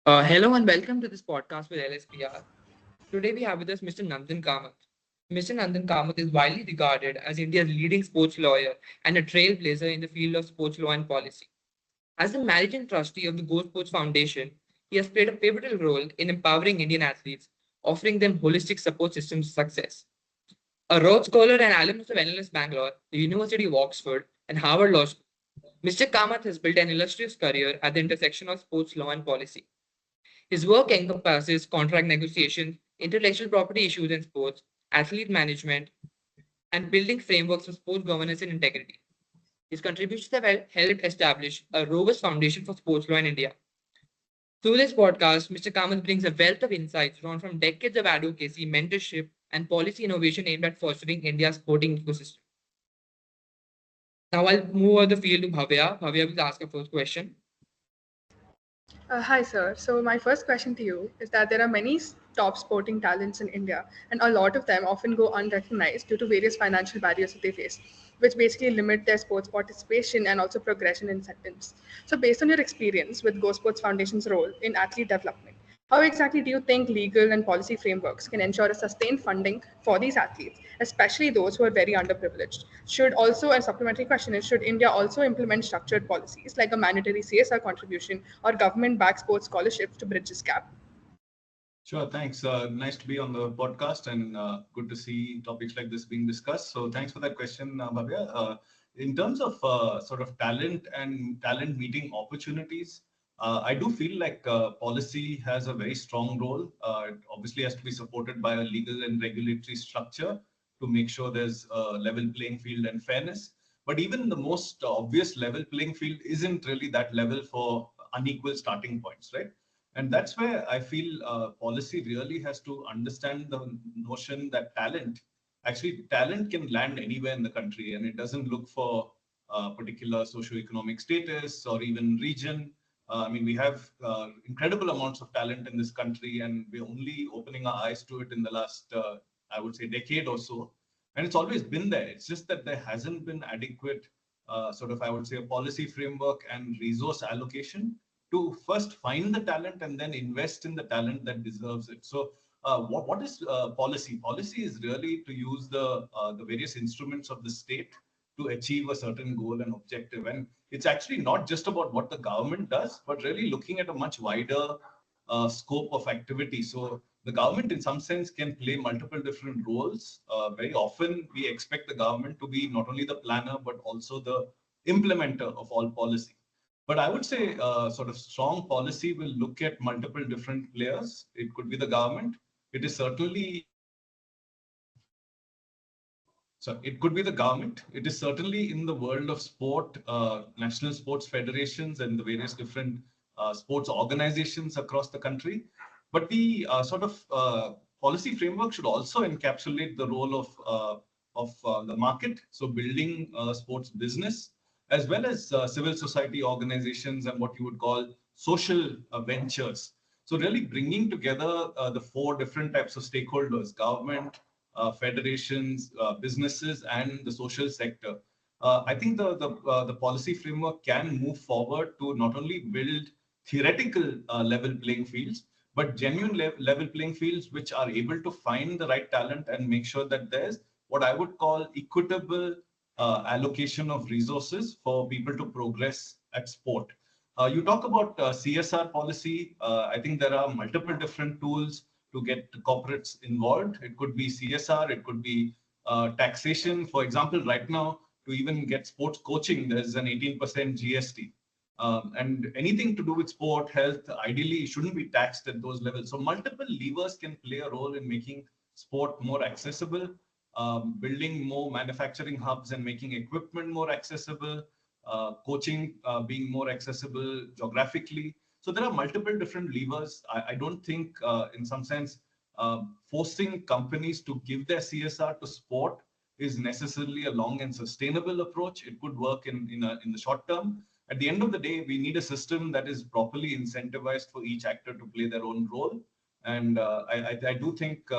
Hello and welcome to this podcast with LSPR. Today we have with us Mr. Nandan Kamath. Mr. Nandan Kamath is widely regarded as India's leading sports lawyer and a trailblazer in the field of sports law and policy. As the managing trustee of the GoSports Foundation, he has played a pivotal role in empowering Indian athletes, offering them holistic support systems of success. A Rhodes Scholar and alumnus of NLS Bangalore, the University of Oxford, and Harvard Law School, Mr. Kamath has built an illustrious career at the intersection of sports law and policy. His work encompasses contract negotiations, intellectual property issues in sports, athlete management, and building frameworks for sports governance and integrity. His contributions have helped establish a robust foundation for sports law in India. Through this podcast, Mr. Kamath brings a wealth of insights drawn from decades of advocacy, mentorship, and policy innovation aimed at fostering India's sporting ecosystem. Now I'll move over the field to Bhavya. Bhavya will ask a first question. Hi, sir. So, my first question to you is that there are many top sporting talents in India, and a lot of them often go unrecognized due to various financial barriers that they face, which basically limit their sports participation and also progression in incentives. So, based on your experience with GoSports Foundation's role in athlete development, how exactly do you think legal and policy frameworks can ensure a sustained funding for these athletes, especially those who are very underprivileged? Should also, a supplementary question is, should India also implement structured policies like a mandatory CSR contribution or government backed sports scholarships to bridge this gap? Sure, thanks. Nice to be on the podcast and good to see topics like this being discussed. So thanks for that question, Bhavya. In terms of sort of talent and talent meeting opportunities, I do feel like policy has a very strong role. It obviously has to be supported by a legal and regulatory structure to make sure there's a level playing field and fairness. But even the most obvious level playing field isn't really that level for unequal starting points, right? And that's where I feel policy really has to understand the notion that talent can land anywhere in the country, and it doesn't look for particular socioeconomic status or even region. I mean, we have incredible amounts of talent in this country, and we're only opening our eyes to it in the last, I would say, decade or so. And it's always been there. It's just that there hasn't been adequate, sort of, I would say, a policy framework and resource allocation to first find the talent and then invest in the talent that deserves it. So, what is policy? Policy is really to use the various instruments of the state to achieve a certain goal and objective. And it's actually not just about what the government does, but really looking at a much wider scope of activity. So the government, in some sense, can play multiple different roles. Very often, we expect the government to be not only the planner, but also the implementer of all policy. But I would say sort of strong policy will look at multiple different players. It could be the government. It is certainly So it could be the government. It is certainly in the world of sport, national sports federations and the various different sports organizations across the country. But the sort of policy framework should also encapsulate the role of the market. So building sports business, as well as civil society organizations and what you would call social ventures. So really bringing together the four different types of stakeholders: government, federations, businesses, and the social sector. I think the policy framework can move forward to not only build theoretical level playing fields, but genuine level playing fields which are able to find the right talent and make sure that there's what I would call equitable allocation of resources for people to progress at sport. You talk about CSR policy. I think there are multiple different tools to get corporates involved. It could be CSR, it could be taxation. For example, right now, to even get sports coaching, there's an 18% GST. And anything to do with sport, health, ideally shouldn't be taxed at those levels. So multiple levers can play a role in making sport more accessible, building more manufacturing hubs and making equipment more accessible, coaching being more accessible geographically. So there are multiple different levers. I don't think, in some sense, forcing companies to give their CSR to sport is necessarily a long and sustainable approach. It could work in the short term. At the end of the day, we need a system that is properly incentivized for each actor to play their own role. And I do think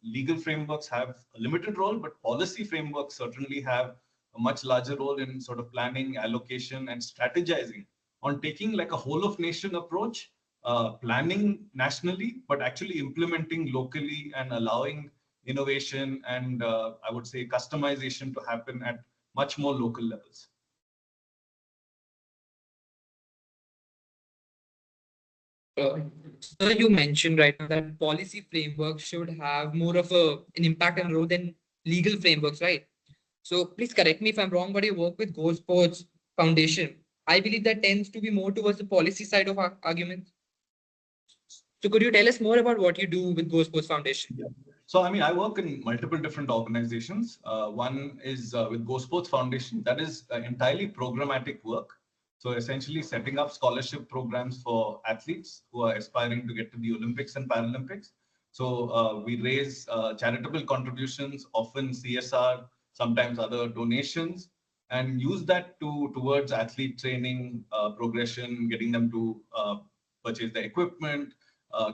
legal frameworks have a limited role, but policy frameworks certainly have a much larger role in sort of planning, allocation, and strategizing on taking like a whole of nation approach planning nationally, but actually implementing locally and allowing innovation and I would say customization to happen at much more local levels. So you mentioned right now that policy frameworks should have more of an impact and role than legal frameworks, right? So please correct me if I'm wrong, but you work with GoSports Foundation. I believe that tends to be more towards the policy side of our arguments. So could you tell us more about what you do with GoSports Foundation? Yeah. So, I mean, I work in multiple different organizations. One is with GoSports Foundation. That is entirely programmatic work. So, essentially setting up scholarship programs for athletes who are aspiring to get to the Olympics and Paralympics. So, we raise charitable contributions, often CSR, sometimes other donations, and use that towards athlete training, progression, getting them to purchase the equipment,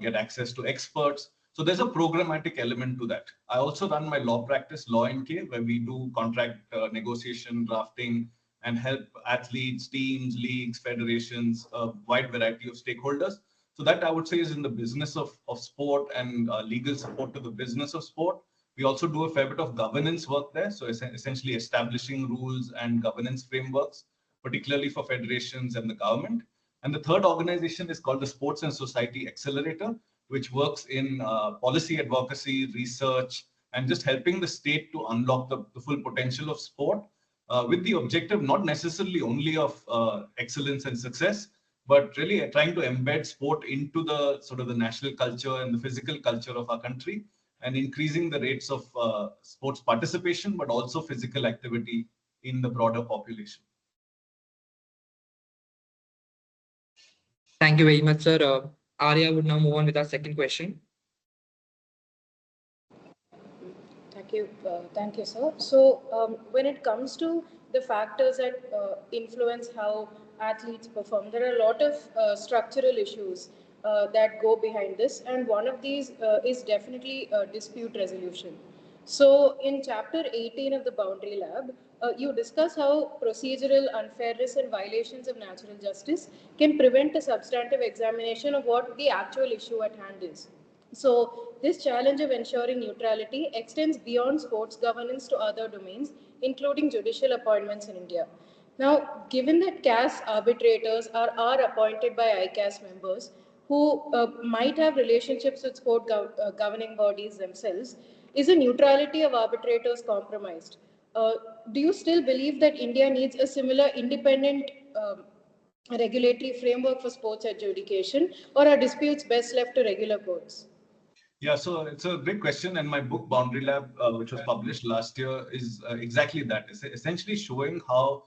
get access to experts. So there's a programmatic element to that. I also run my law practice, LawNK, where we do contract negotiation, drafting, and help athletes, teams, leagues, federations, a wide variety of stakeholders. So that I would say is in the business of sport and legal support to the business of sport. We also do a fair bit of governance work there. So essentially establishing rules and governance frameworks, particularly for federations and the government. And the third organization is called the Sports and Society Accelerator, which works in policy advocacy, research, and just helping the state to unlock the full potential of sport with the objective not necessarily only of excellence and success, but really trying to embed sport into the sort of the national culture and the physical culture of our country and increasing the rates of sports participation, but also physical activity in the broader population. Thank you very much, sir. Arya would now move on with our second question. Thank you, sir. So, when it comes to the factors that influence how athletes perform, there are a lot of structural issues that go behind this, and one of these is definitely dispute resolution. So, in chapter 18 of the Boundary Lab, you discuss how procedural unfairness and violations of natural justice can prevent a substantive examination of what the actual issue at hand is. So, this challenge of ensuring neutrality extends beyond sports governance to other domains, including judicial appointments in India. Now, given that CAS arbitrators are appointed by ICAS members who might have relationships with governing bodies themselves, is the neutrality of arbitrators compromised? Uh, do you still believe that India needs a similar independent regulatory framework for sports adjudication, or are disputes best left to regular courts? Yeah, so it's a great question. And my book, Boundary Lab, which was published last year, is exactly that. It's essentially showing how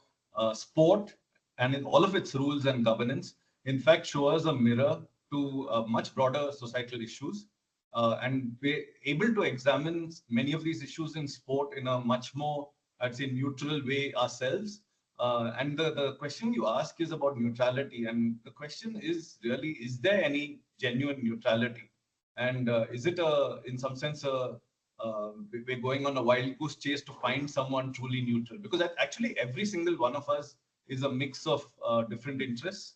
sport and in all of its rules and governance, in fact, show us a mirror to much broader societal issues. And we're able to examine many of these issues in sport in a much more, I'd say, neutral way ourselves. And the question you ask is about neutrality. And the question is really, is there any genuine neutrality? And is it in some sense, we're going on a wild goose chase to find someone truly neutral? Because actually every single one of us is a mix of different interests.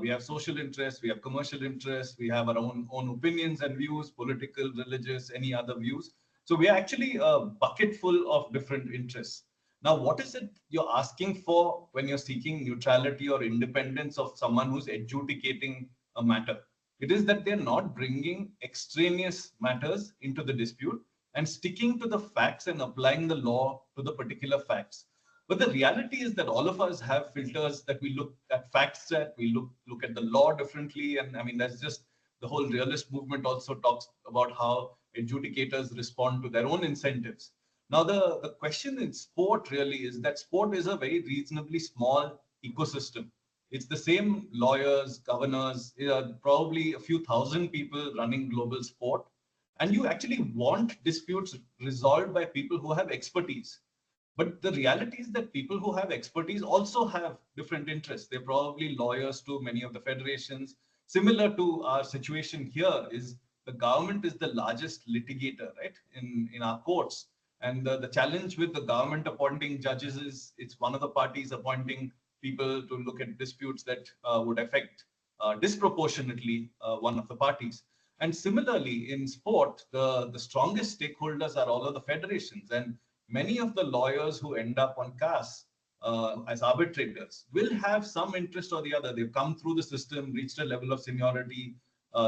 We have social interests, we have commercial interests, we have our own opinions and views, political, religious, any other views. So we are actually a bucket full of different interests. Now, what is it you're asking for when you're seeking neutrality or independence of someone who's adjudicating a matter? It is that they're not bringing extraneous matters into the dispute and sticking to the facts and applying the law to the particular facts. But the reality is that all of us have filters that we look at facts at, we look at the law differently. And I mean, that's just the whole realist movement also talks about how adjudicators respond to their own incentives. Now, the question in sport really is that sport is a very reasonably small ecosystem. It's the same lawyers, governors, probably a few thousand people running global sport. And you actually want disputes resolved by people who have expertise. But the reality is that people who have expertise also have different interests. They're probably lawyers to many of the federations. Similar to our situation here is the government is the largest litigator, right, in our courts. And the challenge with the government appointing judges is it's one of the parties appointing people to look at disputes that would affect disproportionately one of the parties. And similarly, in sport, the strongest stakeholders are all of the federations. And many of the lawyers who end up on CAS as arbitrators will have some interest or the other. They've come through the system, reached a level of seniority,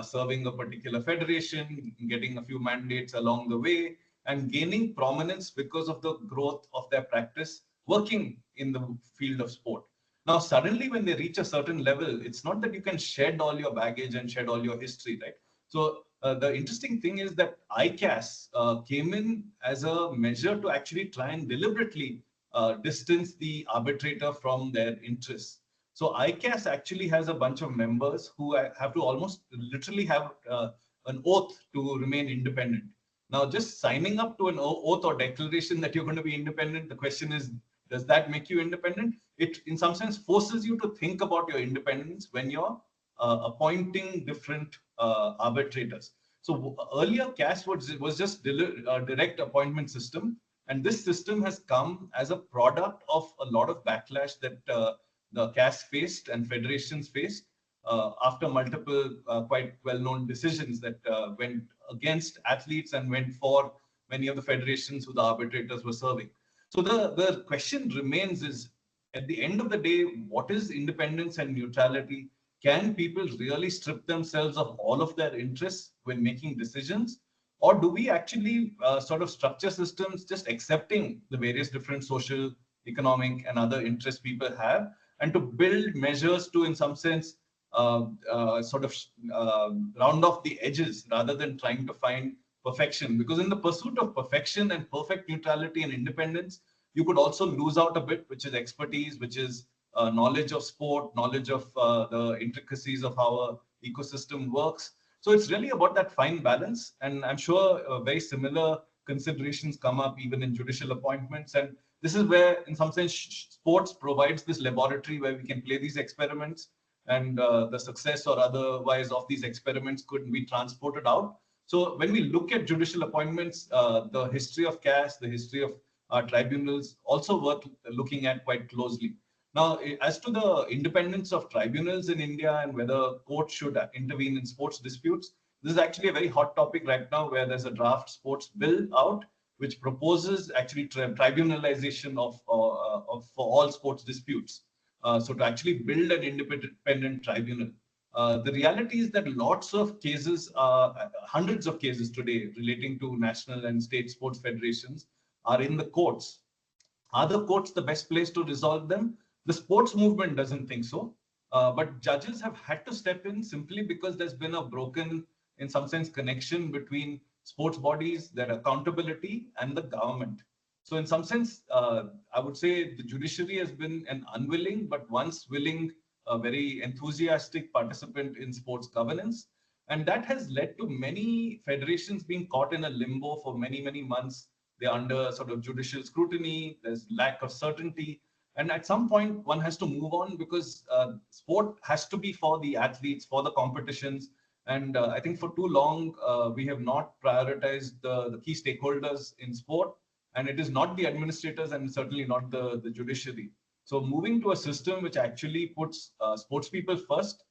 serving a particular federation, getting a few mandates along the way, and gaining prominence because of the growth of their practice working in the field of sport. Now, suddenly, when they reach a certain level, it's not that you can shed all your baggage and shed all your history, right? So the interesting thing is that ICAS came in as a measure to actually try and deliberately distance the arbitrator from their interests. So ICAS actually has a bunch of members who have to almost literally have an oath to remain independent. Now, just signing up to an oath or declaration that you're going to be independent, the question is, does that make you independent? It, in some sense, forces you to think about your independence when you're appointing different arbitrators. So earlier, CAS was just direct appointment system, and this system has come as a product of a lot of backlash that the CAS faced and federations faced after multiple quite well-known decisions that went against athletes and went for many of the federations who the arbitrators were serving. So the question remains is, at the end of the day, what is independence and neutrality? Can people really strip themselves of all of their interests when making decisions? Or do we actually sort of structure systems just accepting the various different social, economic, and other interests people have, and to build measures to, in some sense, sort of round off the edges rather than trying to find perfection? Because in the pursuit of perfection and perfect neutrality and independence, you could also lose out a bit, which is expertise, which is knowledge of sport, knowledge of the intricacies of how a ecosystem works. So it's really about that fine balance. And I'm sure very similar considerations come up even in judicial appointments. And this is where, in some sense, sports provides this laboratory where we can play these experiments, and the success or otherwise of these experiments could be transported out. So when we look at judicial appointments, the history of CAS, the history of tribunals also worth looking at quite closely. Now, as to the independence of tribunals in India and whether courts should intervene in sports disputes, this is actually a very hot topic right now, where there's a draft sports bill out which proposes actually tribunalization of for all sports disputes. So to actually build an independent tribunal. The reality is that lots of cases, hundreds of cases today relating to national and state sports federations are in the courts. Are the courts the best place to resolve them? The sports movement doesn't think so. But judges have had to step in simply because there's been a broken, in some sense, connection between sports bodies, their accountability, and the government. So in some sense, I would say the judiciary has been an unwilling, but once willing, a very enthusiastic participant in sports governance. And that has led to many federations being caught in a limbo for many, many months. They're under sort of judicial scrutiny. There's lack of certainty. And at some point, one has to move on, because sport has to be for the athletes, for the competitions. And I think for too long, we have not prioritized the key stakeholders in sport. And it is not the administrators and certainly not the judiciary. So moving to a system which actually puts sports people first,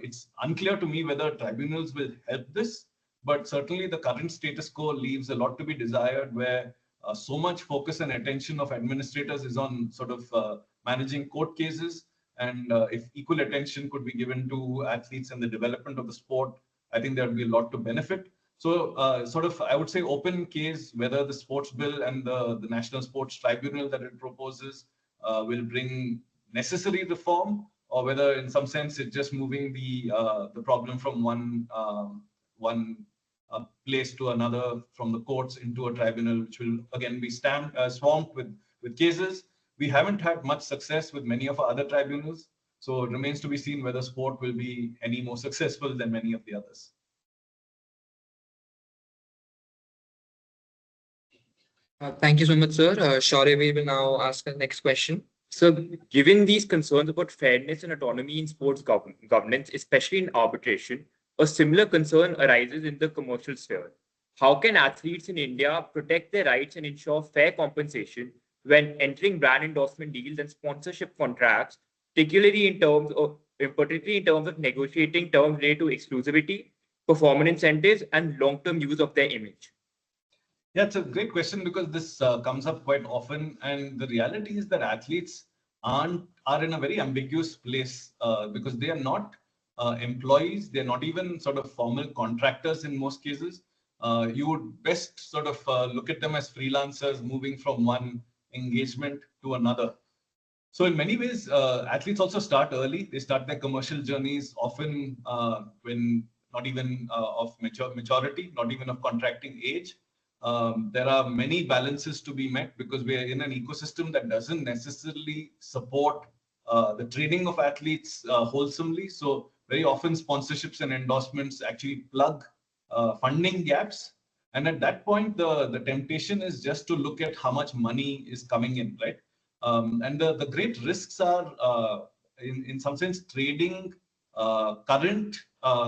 it's unclear to me whether tribunals will help this. But certainly the current status quo leaves a lot to be desired, where so much focus and attention of administrators is on sort of managing court cases. And if equal attention could be given to athletes and the development of the sport, I think there would be a lot to benefit. So sort of, I would say, open case whether the sports bill and the National Sports Tribunal that it proposes will bring necessary reform, or whether in some sense it's just moving the problem from one place to another, from the courts into a tribunal, which will again be swamped with cases. We haven't had much success with many of our other tribunals, so it remains to be seen whether sport will be any more successful than many of the others. Thank you so much, sir. Shauryaveer will now ask the next question. So, given these concerns about fairness and autonomy in sports governance, especially in arbitration, a similar concern arises in the commercial sphere. How can athletes in India protect their rights and ensure fair compensation when entering brand endorsement deals and sponsorship contracts, particularly in terms of importantly in terms of negotiating terms related to exclusivity, performance incentives, and long-term use of their image? Yeah, it's a great question because this comes up quite often, and the reality is that athletes are in a very ambiguous place because they are not employees, they're not even sort of formal contractors in most cases. You would best sort of look at them as freelancers moving from one engagement to another. So in many ways, athletes also start early. They start their commercial journeys often when not even of maturity, not even of contracting age. There are many balances to be met because we are in an ecosystem that doesn't necessarily support the training of athletes wholesomely. So very often sponsorships and endorsements actually plug funding gaps. And at that point, the temptation is just to look at how much money is coming in, right? And the great risks are, in some sense, trading current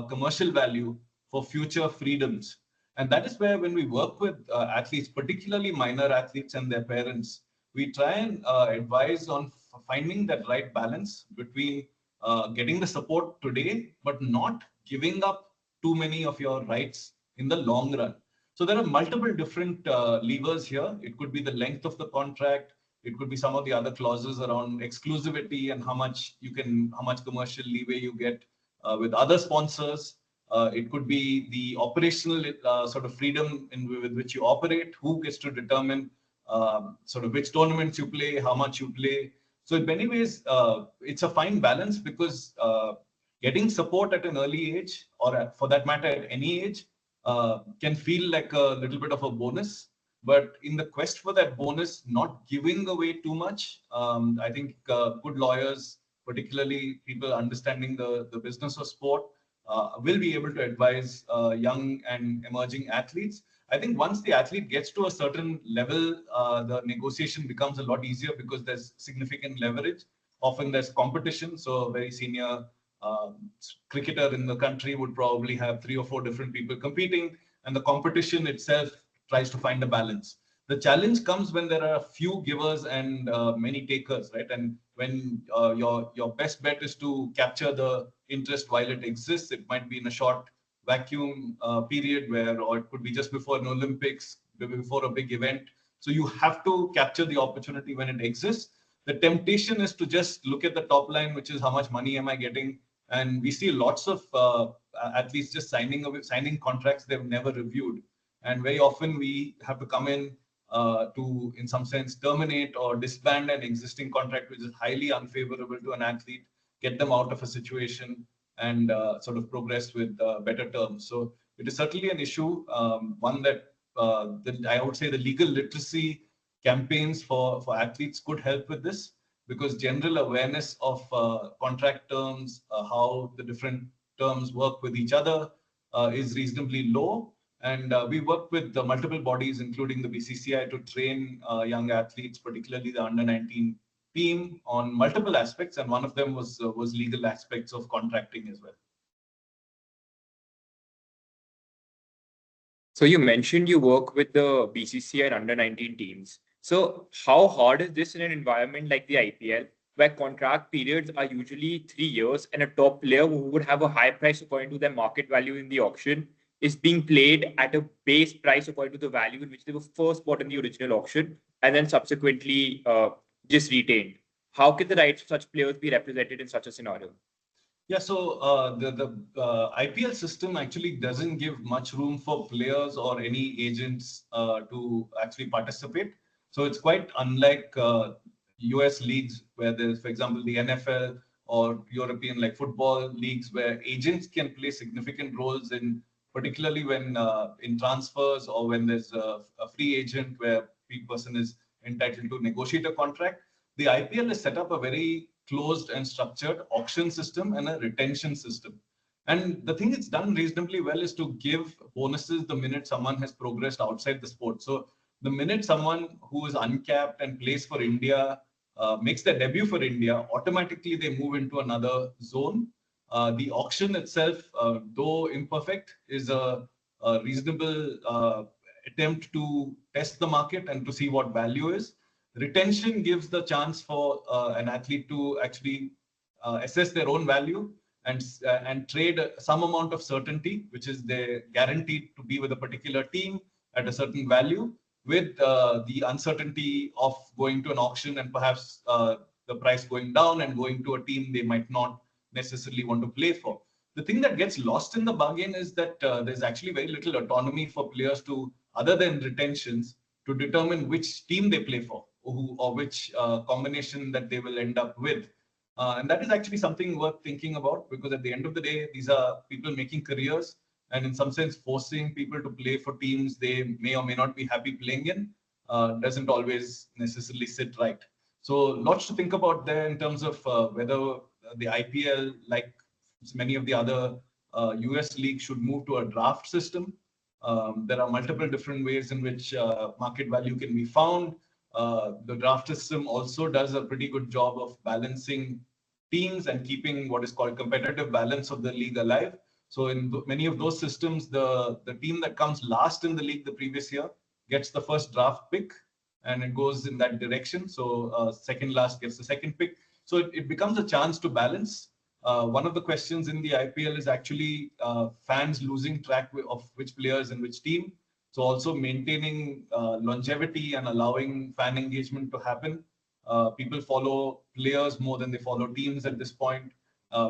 commercial value for future freedoms. And that is where, when we work with athletes, particularly minor athletes and their parents, we try and advise on finding that right balance between getting the support today, but not giving up too many of your rights in the long run. So there are multiple different levers here. It could be the length of the contract. It could be some of the other clauses around exclusivity and how much commercial leeway you get with other sponsors. It could be the operational sort of freedom with which you operate, who gets to determine sort of which tournaments you play, how much you play. So in many ways, it's a fine balance because getting support at an early age, or for that matter, at any age, can feel like a little bit of a bonus. But in the quest for that bonus, not giving away too much, I think good lawyers, particularly people understanding the business of sport, will be able to advise young and emerging athletes. I think once the athlete gets to a certain level, the negotiation becomes a lot easier because there's significant leverage. Often there's competition. So a very senior cricketer in the country would probably have 3 or 4 different people competing, and the competition itself tries to find a balance. The challenge comes when there are few givers and many takers, right? And when your best bet is to capture the interest while it exists, it might be in a short vacuum period or it could be just before an Olympics, before a big event. So you have to capture the opportunity when it exists. The temptation is to just look at the top line, which is how much money am I getting? And we see lots of athletes just signing contracts they've never reviewed. And very often we have to come in to, in some sense, terminate or disband an existing contract, which is highly unfavorable to an athlete, get them out of a situation and sort of progress with better terms. So it is certainly an issue, one that I would say the legal literacy campaigns for athletes could help with this, because general awareness of contract terms, how the different terms work with each other is reasonably low. And we work with the multiple bodies, including the BCCI, to train young athletes, particularly the under-19 team, on multiple aspects. And one of them was legal aspects of contracting as well. So you mentioned you work with the BCCI and under-19 teams. So how hard is this in an environment like the IPL, where contract periods are usually 3 years and a top player who would have a high price according to their market value in the auction is being played at a base price according to the value in which they were first bought in the original auction and then subsequently just retained? How can the rights of such players be represented in such a scenario? Yeah, so the IPL system actually doesn't give much room for players or any agents to actually participate. So it's quite unlike US leagues where there's, for example, the NFL or European like football leagues where agents can play significant roles in, particularly when in transfers or when there's a free agent where the person is entitled to negotiate a contract. The IPL has set up a very closed and structured auction system and a retention system. And the thing it's done reasonably well is to give bonuses the minute someone has progressed outside the sport. So the minute someone who is uncapped and plays for India makes their debut for India, automatically they move into another zone. The auction itself, though imperfect, is a reasonable attempt to test the market and to see what value is. Retention gives the chance for an athlete to actually assess their own value and trade some amount of certainty, which is they're guaranteed to be with a particular team at a certain value, with the uncertainty of going to an auction and perhaps the price going down and going to a team they might not necessarily want to play for. The thing that gets lost in the bargain is that there's actually very little autonomy for players to, other than retentions, to determine which team they play for or which combination that they will end up with. And that is actually something worth thinking about, because at the end of the day, these are people making careers, and in some sense, forcing people to play for teams they may or may not be happy playing in doesn't always necessarily sit right. So lots to think about there in terms of whether the IPL, like many of the other US leagues, should move to a draft system. There are multiple different ways in which market value can be found. The draft system also does a pretty good job of balancing teams and keeping what is called competitive balance of the league alive. So in many of those systems, the team that comes last in the league the previous year gets the first draft pick, and it goes in that direction. So second last gets the second pick. So it becomes a chance to balance. One of the questions in the IPL is actually fans losing track of which players and which team. So also maintaining longevity and allowing fan engagement to happen. People follow players more than they follow teams at this point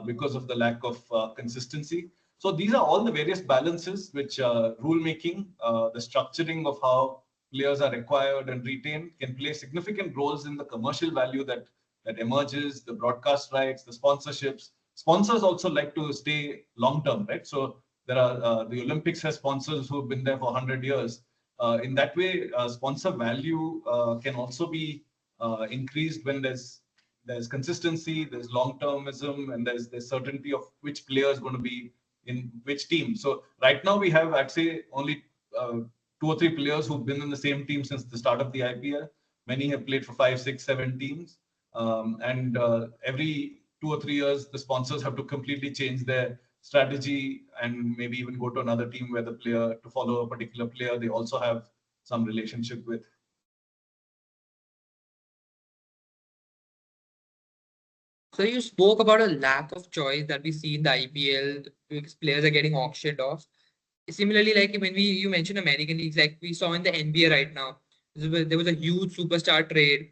because of the lack of consistency. So these are all the various balances which rule making, the structuring of how players are acquired and retained can play significant roles in the commercial value that emerges, the broadcast rights, the sponsorships. Sponsors also like to stay long term, right? So there are the Olympics has sponsors who have been there for 100 years. In that way, sponsor value can also be increased when there's consistency, there's long-termism, and there's certainty of which player is going to be in which team. So right now we have, I'd say, only 2 or 3 players who've been in the same team since the start of the IPL. Many have played for 5, 6, 7 teams, and every 2 or 3 years, the sponsors have to completely change their strategy and maybe even go to another team where the player, to follow a particular player, they also have some relationship with. So you spoke about a lack of choice that we see in the IPL because players are getting auctioned off. Similarly, like when you mentioned American leagues, like we saw in the NBA right now, there was a huge superstar trade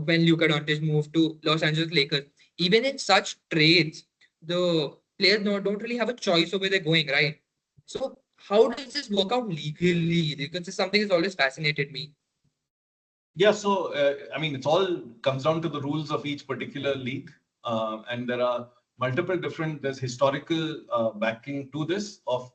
when Luka Doncic moved to Los Angeles Lakers. Even in such trades, the players don't really have a choice of where they're going, right? So how does this work out legally? Because it's something that's always fascinated me. Yeah, so I mean, it's all comes down to the rules of each particular league, and there are multiple different. There's historical backing to this of,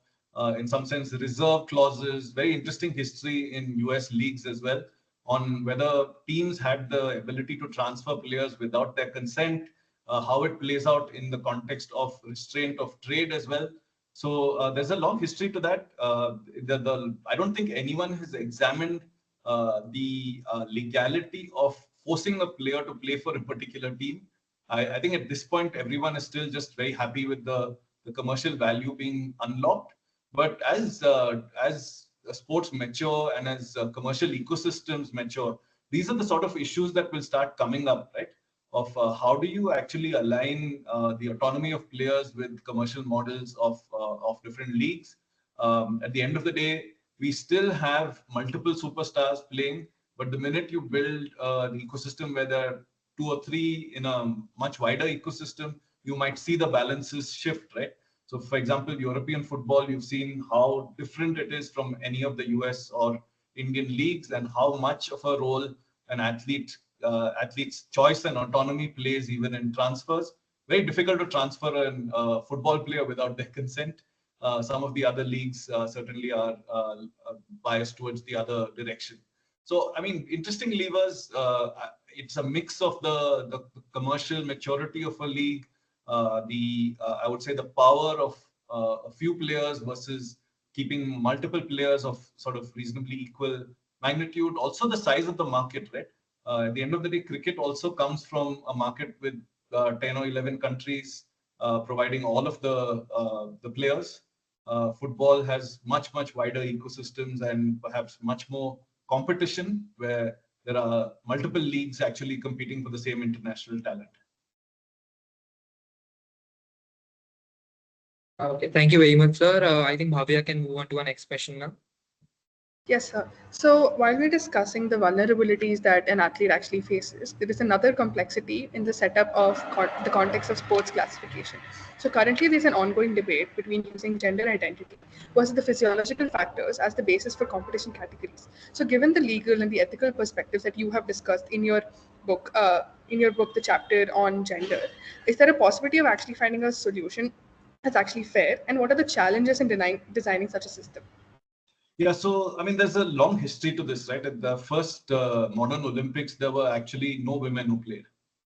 in some sense, reserve clauses. Very interesting history in US leagues as well on whether teams had the ability to transfer players without their consent, how it plays out in the context of restraint of trade as well. So there's a long history to that. I don't think anyone has examined the legality of forcing a player to play for a particular team. I think at this point, everyone is still just very happy with the commercial value being unlocked. But as sports mature and as commercial ecosystems mature, these are the sort of issues that will start coming up, right? Of how do you actually align the autonomy of players with commercial models of different leagues? At the end of the day, we still have multiple superstars playing, but the minute you build an ecosystem where there are 2 or 3 in a much wider ecosystem, you might see the balances shift, right? So, for example, European football, you've seen how different it is from any of the US or Indian leagues, and how much of a role an athlete's choice and autonomy plays even in transfers. Very difficult to transfer a football player without their consent. Some of the other leagues certainly are biased towards the other direction. So, I mean, interesting levers. It's a mix of the commercial maturity of a league, I would say the power of a few players versus keeping multiple players of sort of reasonably equal magnitude. Also, the size of the market, right? At the end of the day, cricket also comes from a market with 10 or 11 countries providing all of the players. Football has much wider ecosystems and perhaps much more competition, where there are multiple leagues actually competing for the same international talent. Okay, thank you very much, sir. I think Bhavya can move on to our next question now. Yes, sir. So while we're discussing the vulnerabilities that an athlete actually faces, there is another complexity in the setup of the context of sports classification. So currently, there's an ongoing debate between using gender identity versus the physiological factors as the basis for competition categories. So given the legal and the ethical perspectives that you have discussed in your book, the chapter on gender, is there a possibility of actually finding a solution that's actually fair? And what are the challenges in designing such a system? Yeah, so I mean, there's a long history to this, right? At the first modern Olympics, there were actually no women who played.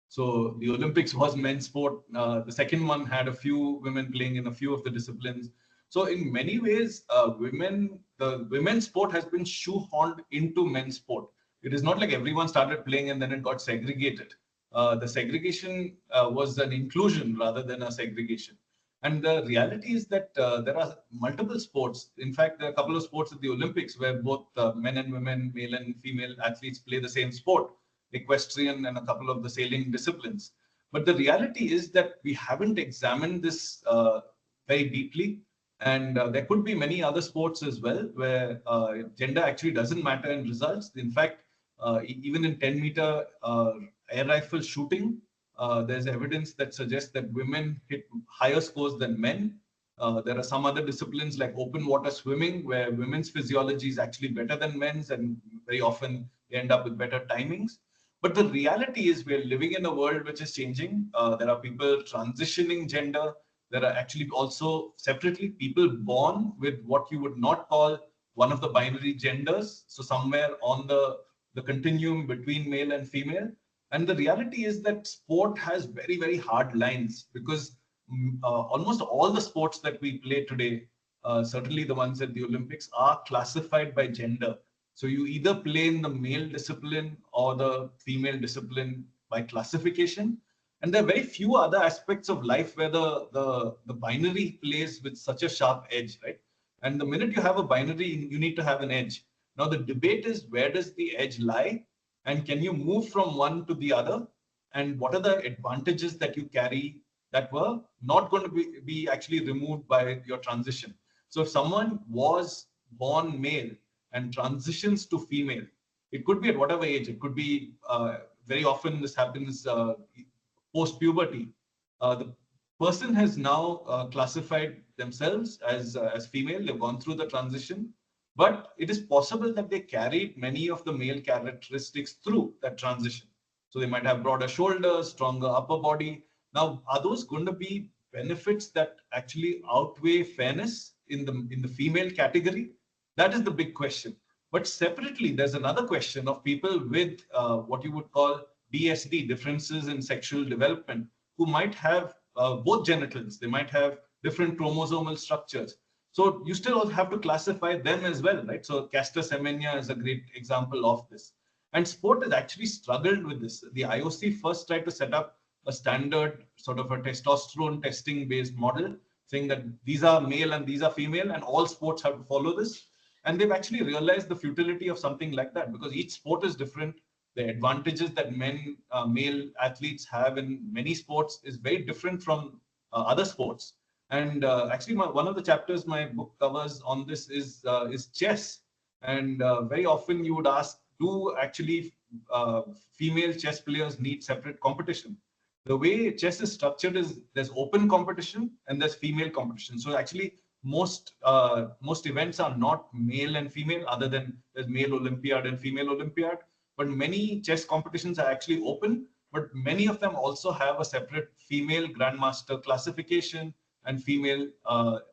So the Olympics was men's sport. The second one had a few women playing in a few of the disciplines. So in many ways, the women's sport has been shoehorned into men's sport. It is not like everyone started playing and then it got segregated. The segregation was an inclusion rather than a segregation. And the reality is that there are multiple sports. In fact, there are a couple of sports at the Olympics where both men and women, male and female athletes play the same sport, equestrian and a couple of the sailing disciplines. But the reality is that we haven't examined this very deeply. And there could be many other sports as well where gender actually doesn't matter in results. In fact, even in 10-meter air rifle shooting, there's evidence that suggests that women hit higher scores than men. There are some other disciplines like open water swimming, where women's physiology is actually better than men's, and very often they end up with better timings. But the reality is we're living in a world which is changing. There are people transitioning gender. There are actually also separately people born with what you would not call one of the binary genders. So somewhere on the continuum between male and female. And the reality is that sport has very, very hard lines because almost all the sports that we play today, certainly the ones at the Olympics, are classified by gender. So you either play in the male discipline or the female discipline by classification. And there are very few other aspects of life where the binary plays with such a sharp edge, right? And the minute you have a binary, you need to have an edge. Now, the debate is where does the edge lie? And can you move from one to the other? And what are the advantages that you carry that were not going to be actually removed by your transition? So if someone was born male and transitions to female, it could be at whatever age. It could be very often this happens post-puberty. The person has now classified themselves as female. They've gone through the transition, but it is possible that they carried many of the male characteristics through that transition. So they might have broader shoulders, stronger upper body. Now, are those going to be benefits that actually outweigh fairness in the female category? That is the big question. But separately, there's another question of people with what you would call DSD, differences in sexual development, who might have both genitals. They might have different chromosomal structures. So you still have to classify them as well, right? So Castor Semenya is a great example of this. And sport has actually struggled with this. The IOC first tried to set up a standard sort of a testosterone testing based model, saying that these are male and these are female, and all sports have to follow this. And they've actually realized the futility of something like that because each sport is different. The advantages that male athletes have in many sports is very different from other sports. And actually, one of the chapters my book covers on this is chess. And very often you would ask, do actually female chess players need separate competition? The way chess is structured is there's open competition and there's female competition. So actually, most events are not male and female, other than there's male Olympiad and female Olympiad. But many chess competitions are actually open, but many of them also have a separate female grandmaster classification and female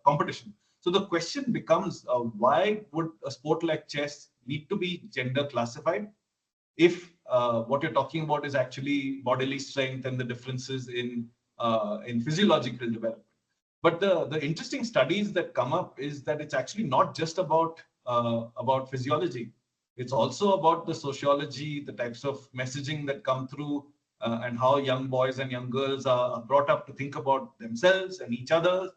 competition. So the question becomes, why would a sport like chess need to be gender classified if what you're talking about is actually bodily strength and the differences in physiological development? But the interesting studies that come up is that it's actually not just about physiology. It's also about the sociology, the types of messaging that come through, and how young boys and young girls are brought up to think about themselves and each other.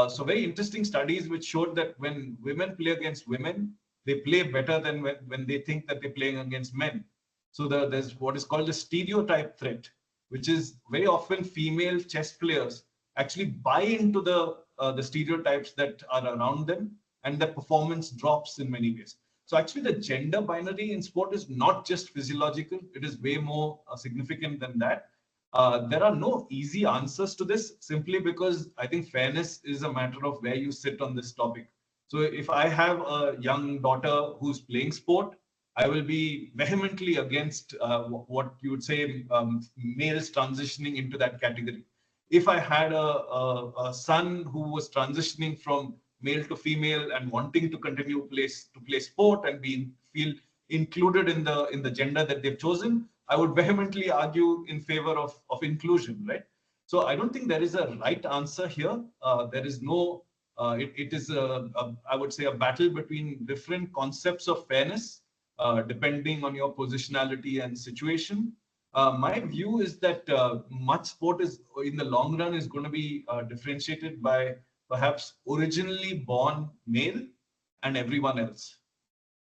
So very interesting studies which showed that when women play against women, they play better than when they think that they're playing against men. So there's what is called a stereotype threat, which is very often female chess players actually buy into the the stereotypes that are around them, and their performance drops in many ways. So actually, the gender binary in sport is not just physiological; it is way more significant than that. There are no easy answers to this, simply because I think fairness is a matter of where you sit on this topic. So if I have a young daughter who's playing sport, I will be vehemently against what you would say males transitioning into that category. If I had a son who was transitioning from male to female and wanting to continue to play sport and feel included in the gender that they've chosen, I would vehemently argue in favor of inclusion, right? So I don't think there is a right answer here. There is no. It is I would say a battle between different concepts of fairness, depending on your positionality and situation. My view is that much sport is, in the long run, is going to be differentiated by perhaps originally born male and everyone else.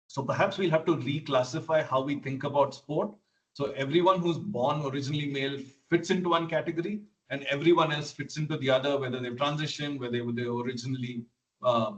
So perhaps we'll have to reclassify how we think about sport. So everyone who's born originally male fits into one category, and everyone else fits into the other, whether they've transitioned, whether they were originally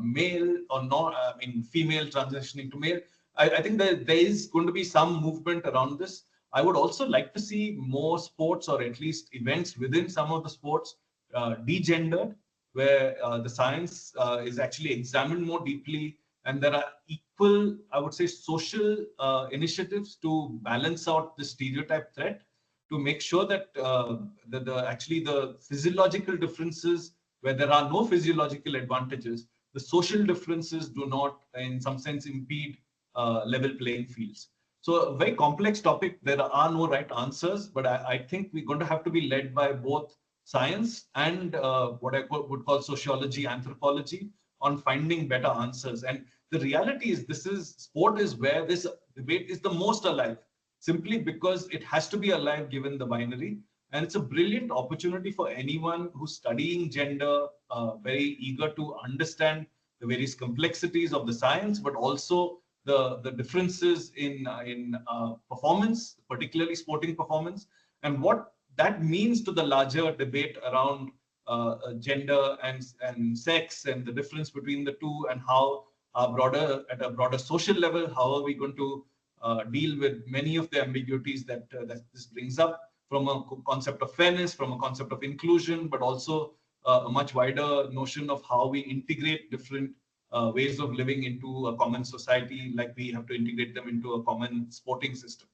male or not, I mean, female transitioning to male. I think that there is going to be some movement around this. I would also like to see more sports, or at least events within some of the sports, degendered, where the science is actually examined more deeply, and there are equal, I would say, social initiatives to balance out the stereotype threat, to make sure that actually the physiological differences, where there are no physiological advantages, the social differences do not, in some sense, impede level playing fields. So a very complex topic. There are no right answers, but I think we're going to have to be led by both science and what I would call sociology, anthropology, on finding better answers. And the reality is, sport is where this debate is the most alive, simply because it has to be alive given the binary. And it's a brilliant opportunity for anyone who's studying gender, very eager to understand the various complexities of the science, but also the differences in performance, particularly sporting performance, and what that means to the larger debate around gender and sex, and the difference between the two, and how at a broader social level, how are we going to deal with many of the ambiguities that this brings up, from a concept of fairness, from a concept of inclusion, but also a much wider notion of how we integrate different ways of living into a common society, like we have to integrate them into a common sporting system.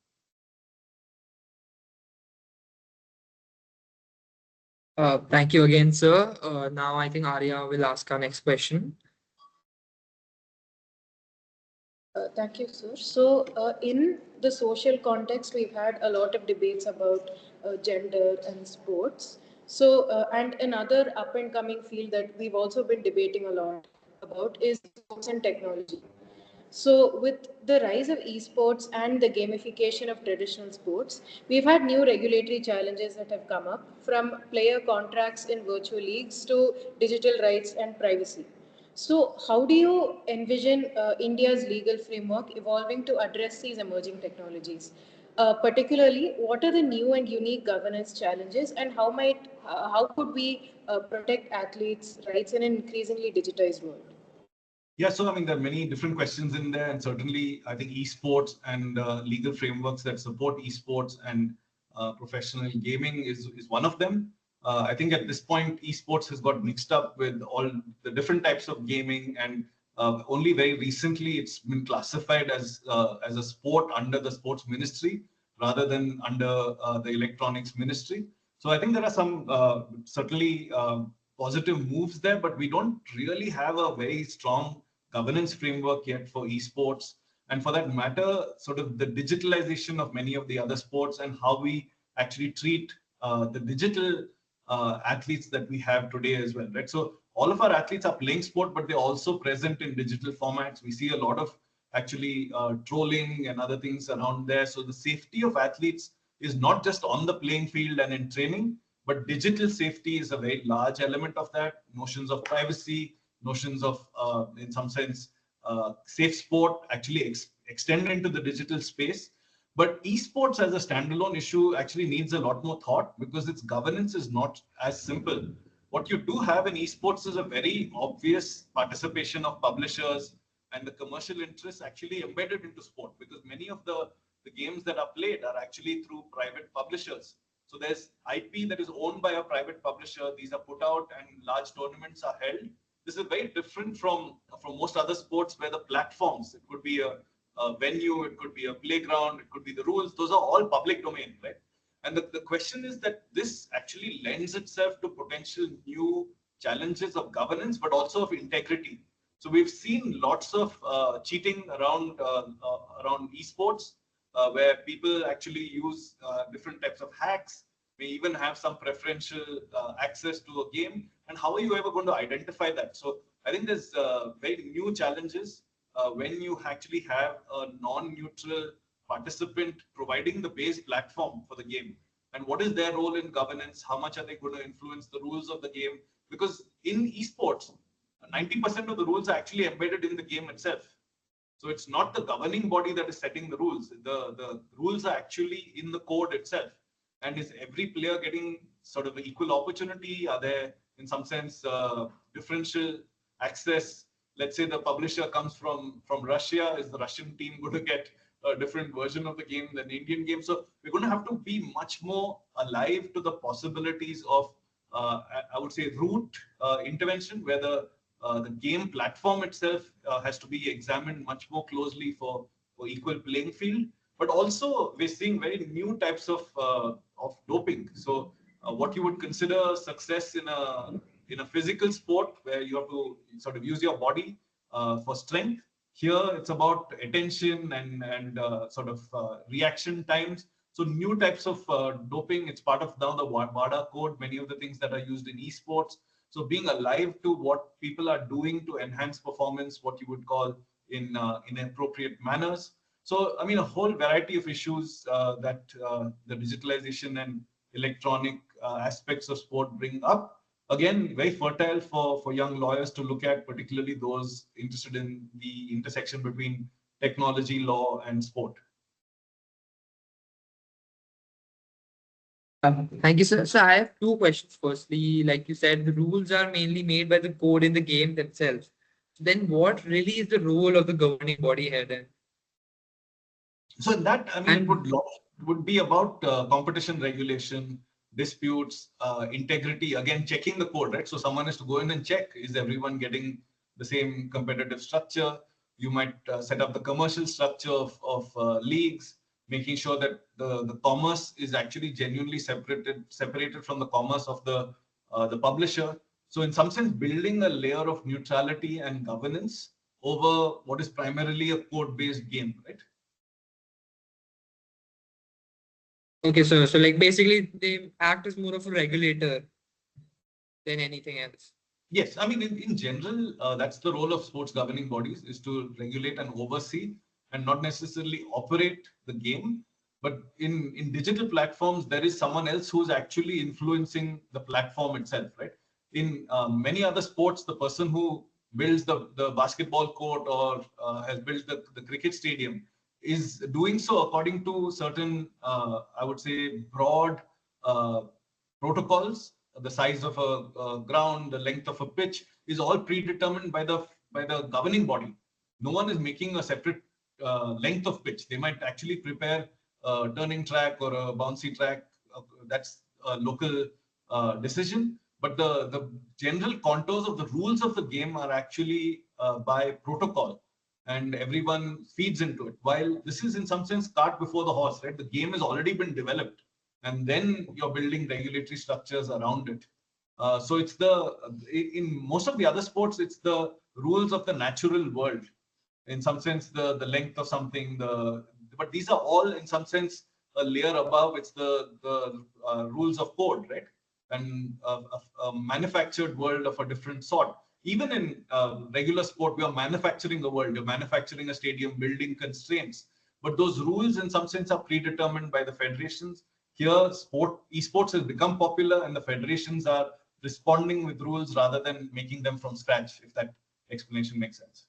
Thank you again, sir. Now I think Arya will ask our next question. Thank you, sir. So, in the social context, we've had a lot of debates about gender and sports. So, and another up and coming field that we've also been debating a lot about is sports and technology. So, with the rise of esports and the gamification of traditional sports, we've had new regulatory challenges that have come up, from player contracts in virtual leagues to digital rights and privacy. So, how do you envision India's legal framework evolving to address these emerging technologies? Particularly, what are the new and unique governance challenges, and how could we protect athletes' rights in an increasingly digitized world? Yeah, so I mean, there are many different questions in there, and certainly I think esports and legal frameworks that support esports and professional gaming is one of them. I think at this point, esports has got mixed up with all the different types of gaming, and only very recently it's been classified as a sport under the sports ministry rather than under the electronics ministry. So I think there are some certainly positive moves there, but we don't really have a very strong governance framework yet for esports, and for that matter, sort of the digitalization of many of the other sports, and how we actually treat the digital athletes that we have today as well, right? So all of our athletes are playing sport, but they're also present in digital formats. We see a lot of actually trolling and other things around there. So the safety of athletes is not just on the playing field and in training, but digital safety is a very large element of that. Notions of privacy, notions of, in some sense, safe sport actually extend into the digital space. But esports as a standalone issue actually needs a lot more thought, because its governance is not as simple. What you do have in esports is a very obvious participation of publishers and the commercial interests actually embedded into sport, because many of the games that are played are actually through private publishers. So there's IP that is owned by a private publisher. These are put out and large tournaments are held. This is very different from most other sports where the platforms, it could be a venue, it could be a playground, it could be the rules. Those are all public domain, right? And the question is that this actually lends itself to potential new challenges of governance, but also of integrity. So we've seen lots of cheating around esports, where people actually use different types of hacks, may even have some preferential access to a game. And how are you ever going to identify that? So I think there's very new challenges when you actually have a non-neutral participant providing the base platform for the game. And what is their role in governance? How much are they going to influence the rules of the game? Because in esports, 90% of the rules are actually embedded in the game itself. So it's not the governing body that is setting the rules. The rules are actually in the code itself. And is every player getting sort of equal opportunity? Are there, in some sense, differential access? Let's say the publisher comes from Russia. Is the Russian team going to get a different version of the game than the Indian game? So we're going to have to be much more alive to the possibilities of, I would say, root intervention, where the game platform itself has to be examined much more closely for equal playing field. But also, we're seeing very new types of doping. So, what you would consider success in a physical sport, where you have to sort of use your body for strength. Here, it's about attention and sort of reaction times. So, new types of doping. It's part of now the WADA code. Many of the things that are used in esports. So, being alive to what people are doing to enhance performance, what you would call in appropriate manners. So, I mean, a whole variety of issues that the digitalization and electronic aspects of sport bring up. Again, very fertile for young lawyers to look at, particularly those interested in the intersection between technology, law, and sport. Thank you, sir. So I have two questions. Firstly, like you said, the rules are mainly made by the code in the game themselves. Then what really is the role of the governing body here then? So in that, I mean, would be about competition regulation, disputes, integrity, again, checking the code, right? So someone has to go in and check, is everyone getting the same competitive structure? You might set up the commercial structure of leagues, making sure that the commerce is actually genuinely separated from the commerce of the publisher. So in some sense, building a layer of neutrality and governance over what is primarily a code-based game, right? Okay, so like basically they act as more of a regulator than anything else. Yes, I mean, in general, that's the role of sports governing bodies, is to regulate and oversee and not necessarily operate the game. But in digital platforms, there is someone else who's actually influencing the platform itself, right? In many other sports, the person who builds the basketball court or has built the cricket stadium is doing so according to certain, I would say, broad protocols. The size of a ground, the length of a pitch is all predetermined by the governing body. No one is making a separate length of pitch. They might actually prepare a turning track or a bouncy track. That's a local decision. But the general contours of the rules of the game are actually by protocol, and everyone feeds into it. While this is in some sense cart before the horse, right? The game has already been developed, and then you're building regulatory structures around it. So it's in most of the other sports, it's the rules of the natural world. In some sense, the length of something, but these are all in some sense a layer above. It's the rules of code, right? And a manufactured world of a different sort. Even in regular sport, we are manufacturing the world. You're manufacturing a stadium, building constraints. But those rules, in some sense, are predetermined by the federations. Here, esports has become popular, and the federations are responding with rules rather than making them from scratch, if that explanation makes sense.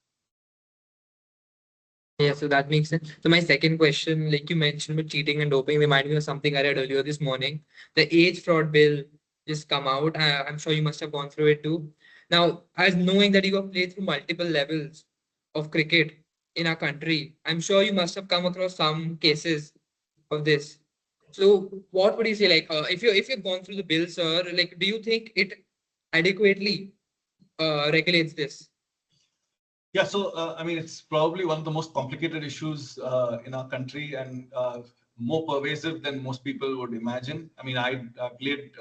Yeah, so that makes sense. So my second question, like you mentioned with cheating and doping, reminded me of something I read earlier this morning. The age fraud bill just come out. I'm sure you must have gone through it too. Now, as knowing that you have played through multiple levels of cricket in our country, I'm sure you must have come across some cases of this. So, what would you say? Like, if you've gone through the bill, sir, like, do you think it adequately regulates this? Yeah, so I mean, it's probably one of the most complicated issues in our country, and more pervasive than most people would imagine. I mean, I played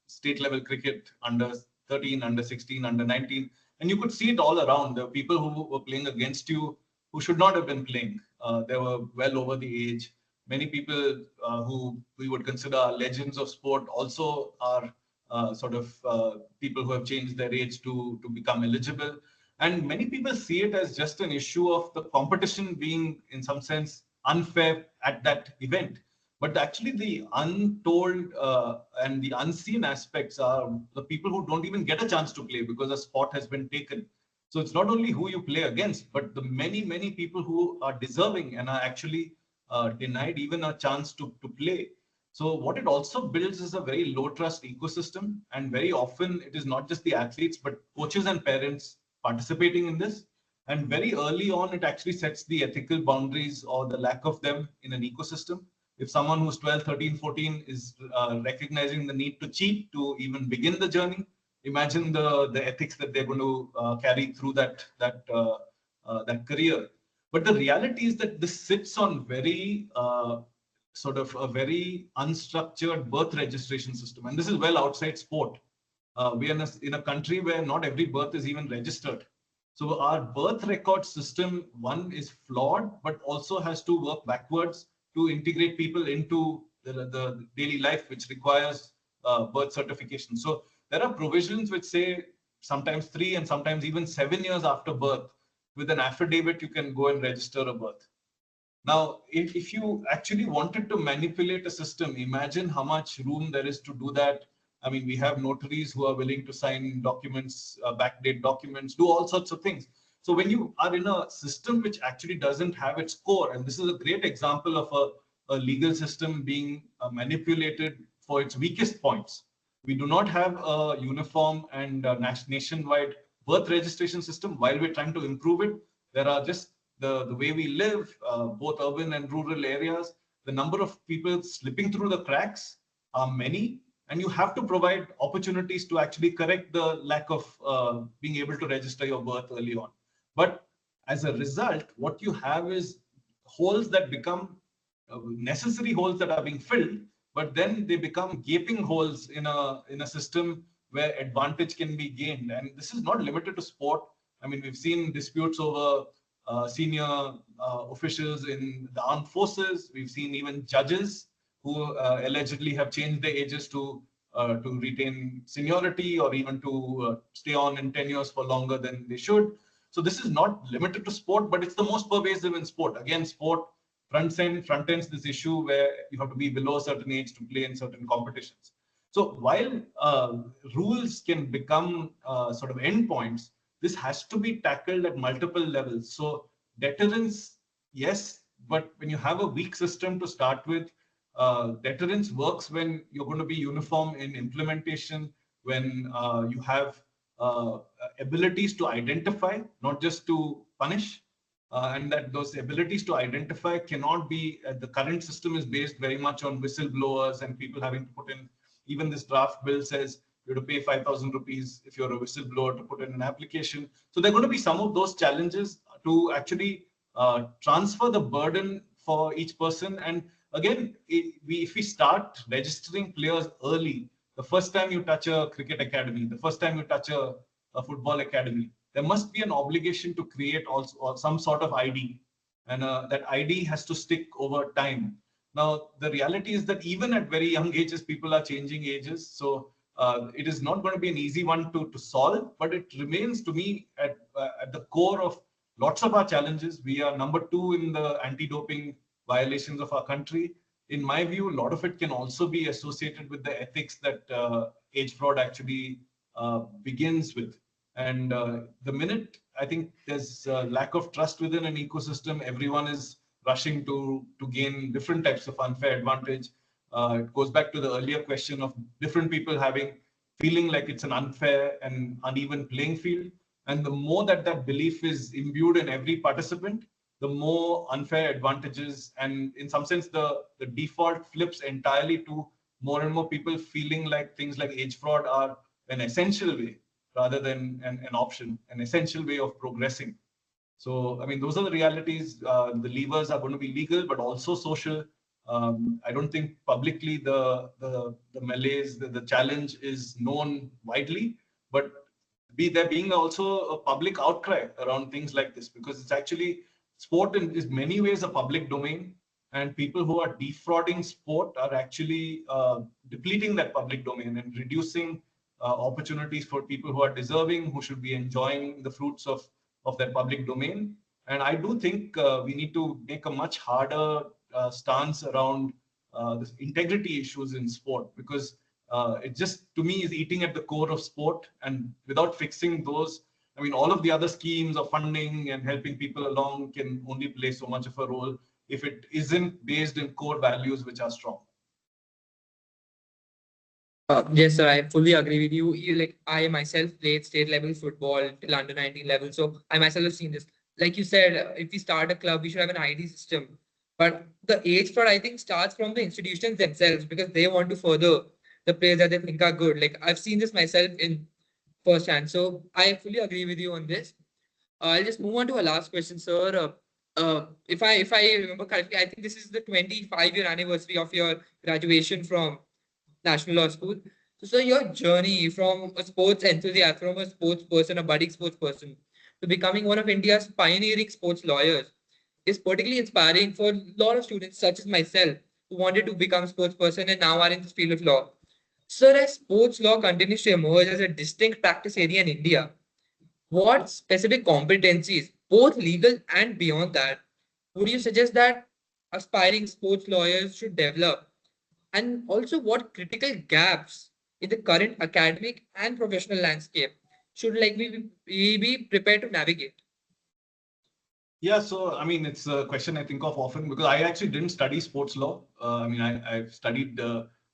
state level cricket under 13, under 16, under 19, and you could see it all around. There were people who were playing against you who should not have been playing. They were well over the age. Many people who we would consider legends of sport also are people who have changed their age to become eligible. And many people see it as just an issue of the competition being, in some sense, unfair at that event. But actually, the untold and the unseen aspects are the people who don't even get a chance to play because a spot has been taken. So it's not only who you play against, but the many, many people who are deserving and are actually denied even a chance to play. So what it also builds is a very low trust ecosystem. And very often it is not just the athletes, but coaches and parents participating in this. And very early on, it actually sets the ethical boundaries or the lack of them in an ecosystem. If someone who's 12, 13, 14 is recognizing the need to cheat to even begin the journey, imagine the ethics that they're going to carry through that career. But the reality is that this sits on very sort of a very unstructured birth registration system, and this is well outside sport. We are in a country where not every birth is even registered. So our birth record system, one, is flawed, but also has to work backwards to integrate people into the daily life, which requires birth certification. So there are provisions which say sometimes 3 and sometimes even 7 years after birth, with an affidavit, you can go and register a birth. Now, if you actually wanted to manipulate a system, imagine how much room there is to do that. I mean, we have notaries who are willing to sign documents, backdate documents, do all sorts of things. So when you are in a system which actually doesn't have its core, and this is a great example of a legal system being manipulated for its weakest points. We do not have a uniform and nationwide birth registration system. While we're trying to improve it, there are just the way we live, both urban and rural areas, the number of people slipping through the cracks are many, and you have to provide opportunities to actually correct the lack of being able to register your birth early on. But as a result, what you have is holes that become necessary holes that are being filled, but then they become gaping holes in a system where advantage can be gained. And this is not limited to sport. I mean, we've seen disputes over senior officials in the armed forces. We've seen even judges who allegedly have changed their ages to retain seniority or even to stay on in tenures for longer than they should. So this is not limited to sport, but it's the most pervasive in sport. Again, sport front ends this issue where you have to be below a certain age to play in certain competitions. So while rules can become sort of endpoints, this has to be tackled at multiple levels. So deterrence, yes, but when you have a weak system to start with, deterrence works when you're going to be uniform in implementation, when you have abilities to identify, not just to punish, and that those abilities to identify cannot be, the current system is based very much on whistleblowers and people having to put in, even this draft bill says you have to pay 5,000 rupees if you're a whistleblower to put in an application. So there are going to be some of those challenges to actually transfer the burden for each person. And again, if we start registering players early, the first time you touch a cricket academy, the first time you touch a football academy, there must be an obligation to create also some sort of ID, and that ID has to stick over time. Now, the reality is that even at very young ages, people are changing ages. So it is not going to be an easy one to solve, but it remains to me at the core of lots of our challenges. We are number 2 in the anti-doping violations of our country. In my view, a lot of it can also be associated with the ethics that age fraud actually begins with. And the minute I think there's a lack of trust within an ecosystem, everyone is rushing to gain different types of unfair advantage. It goes back to the earlier question of different people having feeling like it's an unfair and uneven playing field. And the more that that belief is imbued in every participant, the more unfair advantages, and in some sense, the default flips entirely to more and more people feeling like things like age fraud are an essential way rather than an option, an essential way of progressing. So, I mean, those are the realities. The levers are going to be legal, but also social. I don't think publicly the malaise, the challenge is known widely, but there being also a public outcry around things like this, because it's actually sport is many ways a public domain, and people who are defrauding sport are actually depleting that public domain and reducing opportunities for people who are deserving, who should be enjoying the fruits of that public domain. And I do think we need to make a much harder stance around the integrity issues in sport, because it just, to me, is eating at the core of sport. And without fixing those, I mean, all of the other schemes of funding and helping people along can only play so much of a role if it isn't based in core values which are strong. Yes, sir. I fully agree with you. Like I myself played state level football till under 19 level, so I myself have seen this. Like you said, if we start a club, we should have an ID system. But the age fraud, I think, starts from the institutions themselves because they want to further the players that they think are good. Like I've seen this myself in first hand. So I fully agree with you on this. I'll just move on to a last question, sir. If I remember correctly, I think this is the 25-year anniversary of your graduation from National Law School. So your journey from a sports enthusiast, from a sports person, a budding sports person, to becoming one of India's pioneering sports lawyers is particularly inspiring for a lot of students, such as myself, who wanted to become a sports person and now are in this field of law. Sir, as sports law continues to emerge as a distinct practice area in India, what specific competencies, both legal and beyond that, would you suggest that aspiring sports lawyers should develop? And also, what critical gaps in the current academic and professional landscape should we be prepared to navigate? Yeah, so I mean, it's a question I think of often because I actually didn't study sports law. I mean, I've studied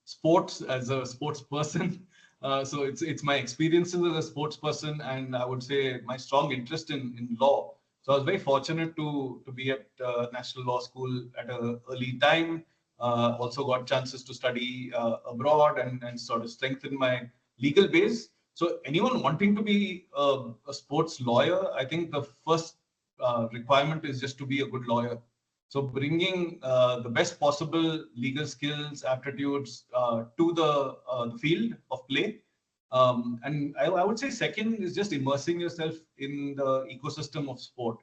sports as a sports person. So it's my experiences as a sports person, and I would say my strong interest in law. So I was very fortunate to be at National Law School at an early time. Also got chances to study abroad and sort of strengthen my legal base. So anyone wanting to be a sports lawyer, I think the first requirement is just to be a good lawyer. So bringing the best possible legal skills, aptitudes to the field of play. And I would say second is just immersing yourself in the ecosystem of sport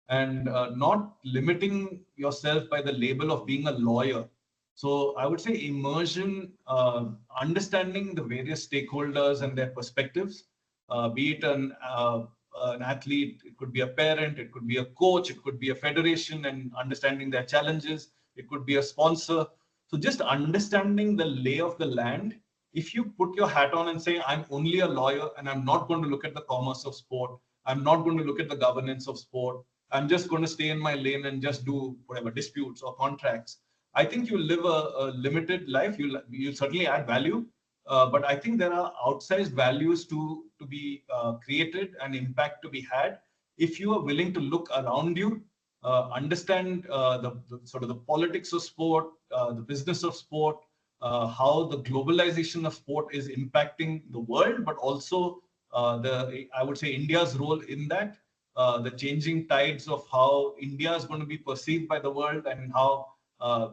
and not limiting yourself by the label of being a lawyer. So I would say immersion, understanding the various stakeholders and their perspectives, be it an athlete, it could be a parent, it could be a coach, it could be a federation, and understanding their challenges, it could be a sponsor. So just understanding the lay of the land. If you put your hat on and say, I'm only a lawyer and I'm not going to look at the commerce of sport, I'm not going to look at the governance of sport, I'm just going to stay in my lane and just do whatever disputes or contracts, I think you live a limited life. You'll certainly add value, but I think there are outsized values to be created and impact to be had if you are willing to look around you, understand the sort of the politics of sport, the business of sport, how the globalization of sport is impacting the world, but also I would say India's role in that, the changing tides of how India is going to be perceived by the world and how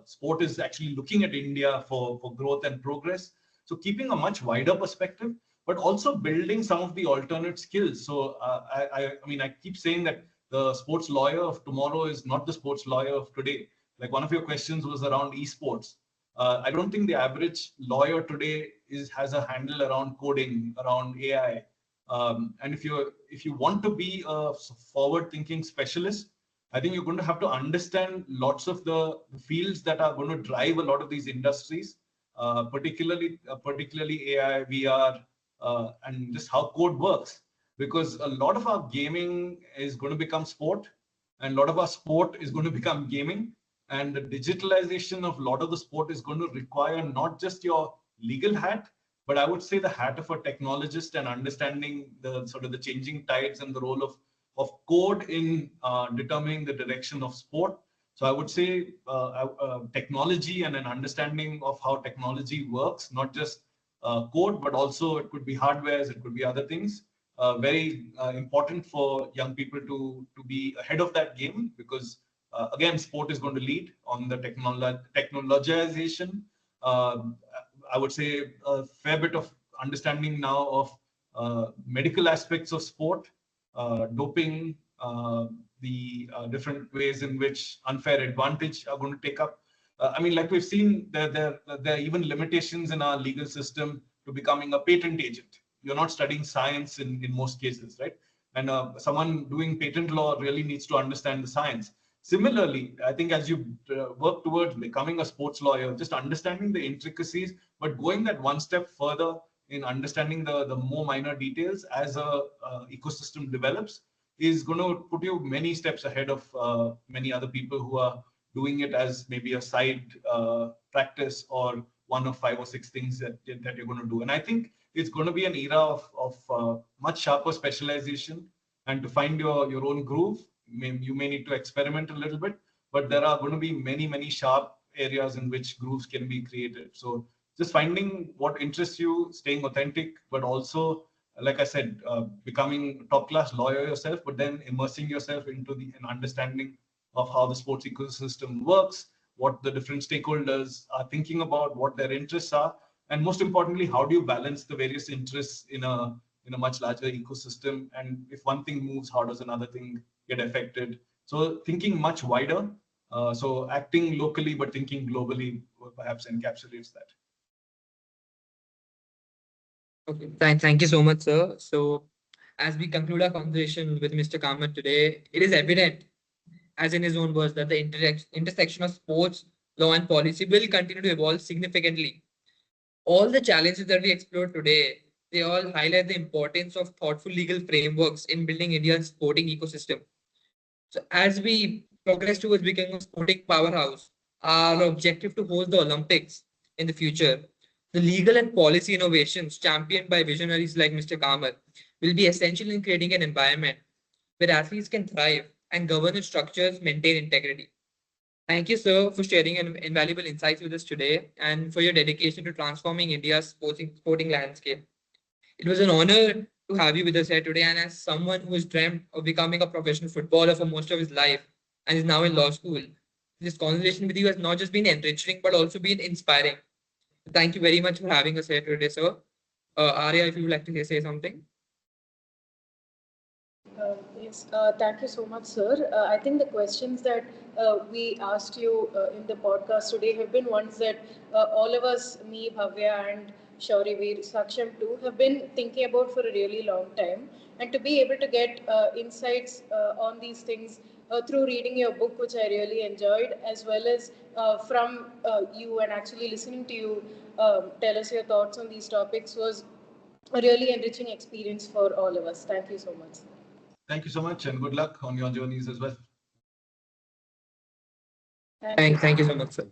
sport is actually looking at India for growth and progress. So keeping a much wider perspective, but also building some of the alternate skills. So I mean, I keep saying that the sports lawyer of tomorrow is not the sports lawyer of today. Like one of your questions was around esports. I don't think the average lawyer today has a handle around coding, around AI. And if you want to be a forward-thinking specialist, I think you're going to have to understand lots of the fields that are going to drive a lot of these industries, particularly AI, VR, and just how code works. Because a lot of our gaming is going to become sport, and a lot of our sport is going to become gaming. And the digitalization of a lot of the sport is going to require not just your legal hat, But I would say the hat of a technologist and understanding the sort of the changing tides and the role of code in determining the direction of sport. So I would say technology and an understanding of how technology works, not just code, but also it could be hardwares, it could be other things. Very important for young people to be ahead of that game, because again, sport is going to lead on the technologization. I would say a fair bit of understanding now of medical aspects of sport, doping, the different ways in which unfair advantage are going to take up. I mean, like we've seen, there are even limitations in our legal system to becoming a patent agent. You're not studying science in most cases, right? And someone doing patent law really needs to understand the science. Similarly, I think as you work towards becoming a sports lawyer, just understanding the intricacies, but going that one step further in understanding the more minor details as a ecosystem develops is going to put you many steps ahead of many other people who are doing it as maybe a side practice or one of 5 or 6 things that you're going to do. And I think it's going to be an era of much sharper specialization, and to find your own groove. You may need to experiment a little bit, but there are going to be many sharp areas in which grooves can be created. So just finding what interests you, staying authentic, but also, like I said, becoming a top-class lawyer yourself, but then immersing yourself into an understanding of how the sports ecosystem works, what the different stakeholders are thinking about, what their interests are, and most importantly, how do you balance the various interests in a much larger ecosystem? And if one thing moves, how does another thing get affected? So thinking much wider. So acting locally but thinking globally perhaps encapsulates that. Okay, thank you so much, sir. So, as we conclude our conversation with Mr. Kamath today, it is evident, as in his own words, that the intersection of sports, law, and policy will continue to evolve significantly. All the challenges that we explored today, they all highlight the importance of thoughtful legal frameworks in building India's sporting ecosystem. So, as we progress towards becoming a sporting powerhouse, our objective to host the Olympics in the future, the legal and policy innovations championed by visionaries like Mr. Kamath will be essential in creating an environment where athletes can thrive and governance structures maintain integrity. Thank you, sir, for sharing invaluable insights with us today and for your dedication to transforming India's sporting landscape. It was an honor to have you with us here today. And as someone who has dreamt of becoming a professional footballer for most of his life and is now in law school, this conversation with you has not just been enriching, but also been inspiring. Thank you very much for having us here today, sir. Arya, if you would like to say something. Yes, thank you so much, sir. I think the questions that we asked you in the podcast today have been ones that all of us, me, Bhavya, and Shauryaveer, Saksham too, have been thinking about for a really long time. And to be able to get insights on these things through reading your book, which I really enjoyed, as well as from you and actually listening to you tell us your thoughts on these topics was a really enriching experience for all of us. Thank you so much. Thank you so much, and good luck on your journeys as well. Thank you so much, sir.